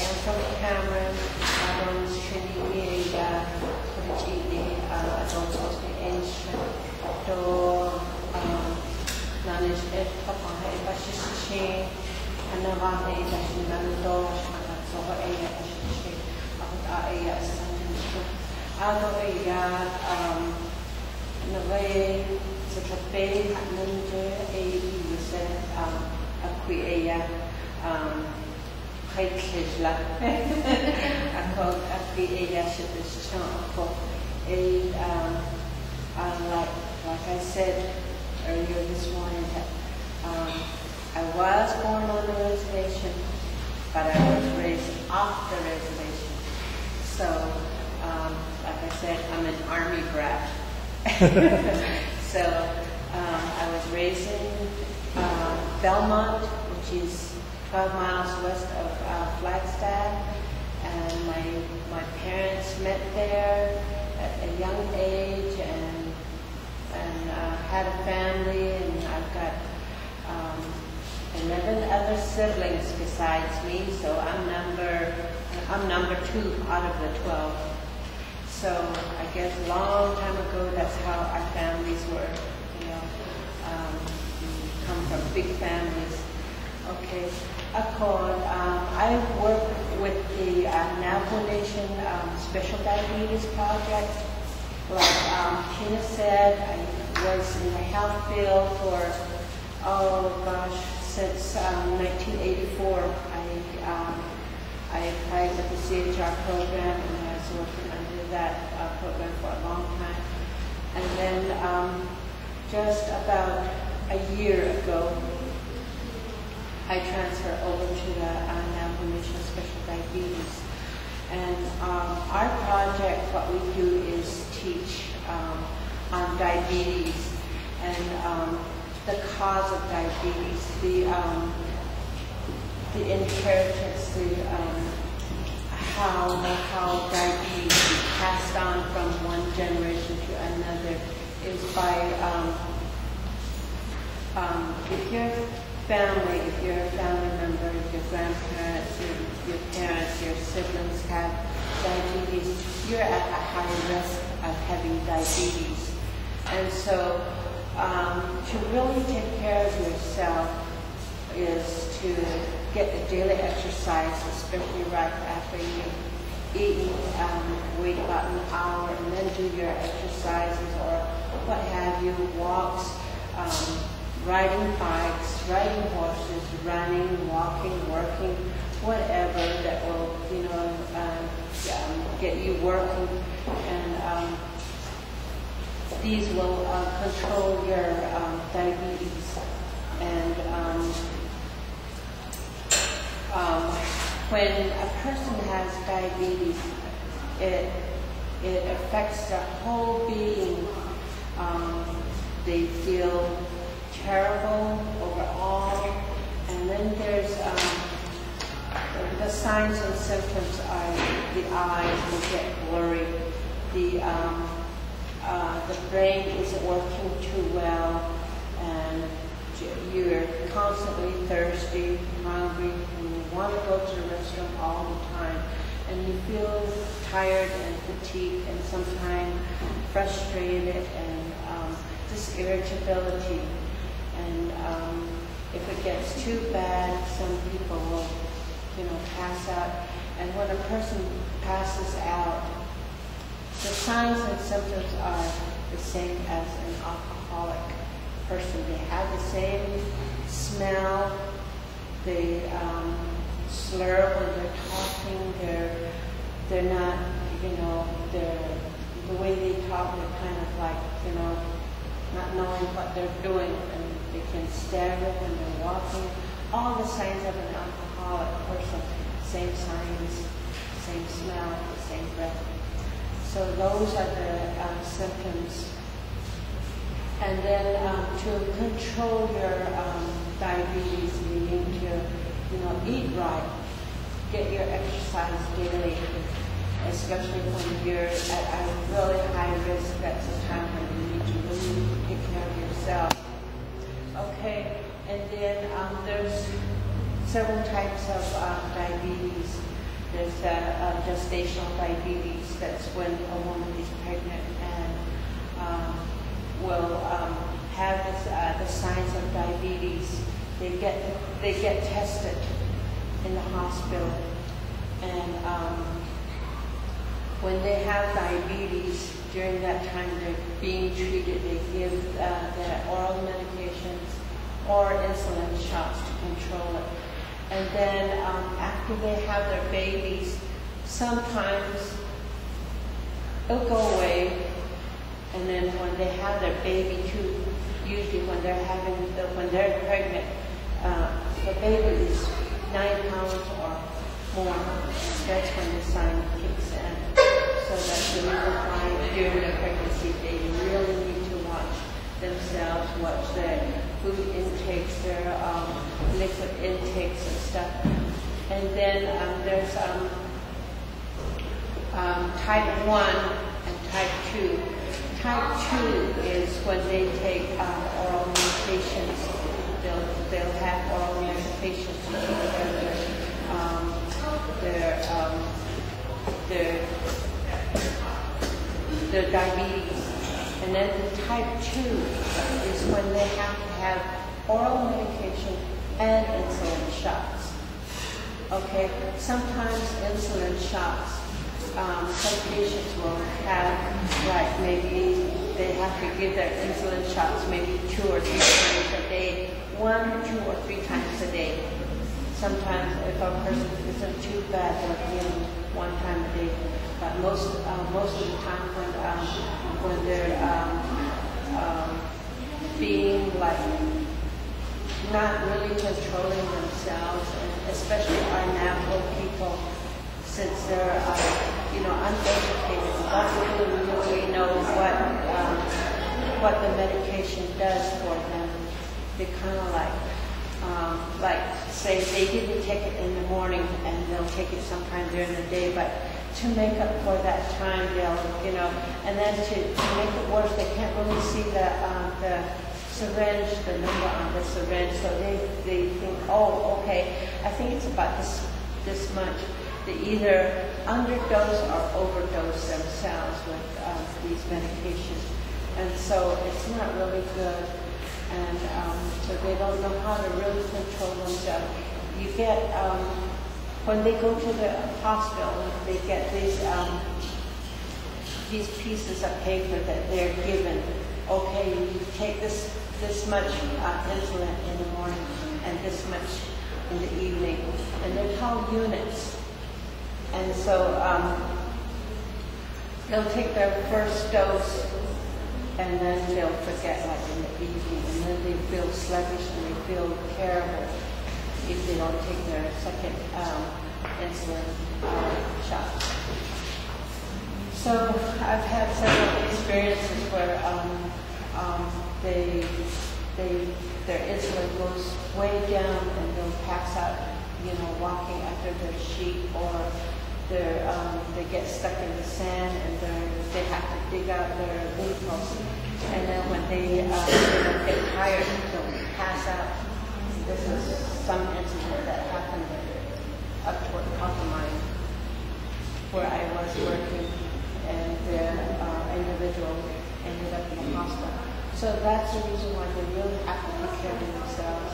am from Cameron. I'm Trinity adults ancient to manage it upon a bashishing and Navajo Nando so Navay sa Taipei Nande Heitlila ako like I said earlier this morning that I was born on the reservation, but I was raised off the reservation. So like I said, I'm an Army brat. So I was raised in Belmont, which is 12 miles west of Flagstaff, and my parents met there at a young age and had a family, and I've got 11 other siblings besides me, so I'm number 2 out of the 12. So I guess a long time ago, that's how our families were, come from big families. Okay, I work with the Navajo Nation Special Diabetes Project. Like Tina said, I was in the health field for, since 1984. I applied with the CHR program, and I was working under that program for a long time. And then just about a year ago, I transferred over to the Navajo Nation Special Diabetes. And our project, what we do is teach on diabetes and the cause of diabetes, the inheritance, how diabetes is passed on from one generation to another is by if you're a family member, your grandparents, your parents, your siblings have diabetes, you're at a high risk of having diabetes. And so to really take care of yourself is to get a daily exercise, especially right after you've eaten, wait about an hour and then do your exercises or what have you, walks, riding bikes, riding horses, running, walking, working, whatever that will, get you working, and these will control your diabetes. And when a person has diabetes, it affects their whole being. They feel terrible overall, and then there's the signs and symptoms are the eyes will get blurry, the brain isn't working too well, and you're constantly thirsty, hungry, and you want to go to the restroom all the time, and you feel tired and fatigued and sometimes frustrated and just irritability. And if it gets too bad, some people will, pass out. And when a person passes out, the signs and symptoms are the same as an alcoholic person. They have the same smell. They slur when they're talking. They're not, the way they talk, they're kind of like, not knowing what they're doing, and they can stagger when they're walking. All the signs of an alcoholic person, same signs, same smell, same breath. So those are the symptoms. And then to control your diabetes, you need to, eat right, get your exercise daily, especially when you're at a really high risk. That's a time when you need to really take care of yourself. Okay, and then there's several types of diabetes. There's gestational diabetes. That's when a woman is pregnant and will have the signs of diabetes. They get tested in the hospital, and when they have diabetes, during that time they're being treated. They give their oral medications or insulin shots to control it. And then after they have their babies, sometimes it'll go away. And then when they have their baby too, usually when they're pregnant, the baby is 9 pounds or more. That's when the sign kicks in. So that's the reason why during the pregnancy they really need to watch themselves, watch their food intakes, their liquid intakes and stuff. And then there's type 1 and type 2. Type 2 is when they take oral medications. They'll have oral medications to keep their diabetes. And then the type 2 is when they have to have oral medication and insulin shots. Okay, sometimes insulin shots, some patients will have, like maybe they have to give their insulin shots maybe 2 or 3 times a day, 1, 2, or 3 times a day. Sometimes if a person isn't too bad, they'll give them 1 time a day. But most of the time when they're being like not really controlling themselves, and especially our Navajo people, since they're uneducated, don't really know what the medication does for them. They kind of like say they didn't take it in the morning and they'll take it sometime during the day, but to make up for that time, they'll, and then to make it worse, they can't really see the syringe, the number on the syringe, so they think, oh, okay, I think it's about this much. They either underdose or overdose themselves with these medications, and so it's not really good, and so they don't know how to really control themselves. You get when they go to the hospital, they get these pieces of paper that they're given. Okay, you take this much insulin in the morning and this much in the evening, and they're called units. And so they'll take their first dose, and then they'll forget, like in the evening, and then they feel sluggish and they feel terrible if they don't take their second insulin shot. So I've had several experiences where their insulin goes way down and they'll pass out, walking after their sheep, or they get stuck in the sand and they have to dig out their glucose. And then when they get tired, they'll pass out. This is some incident that happened up toward Compromise, where I was working, and the individual ended up in the hospital. So that's the reason why they really have to take care of themselves.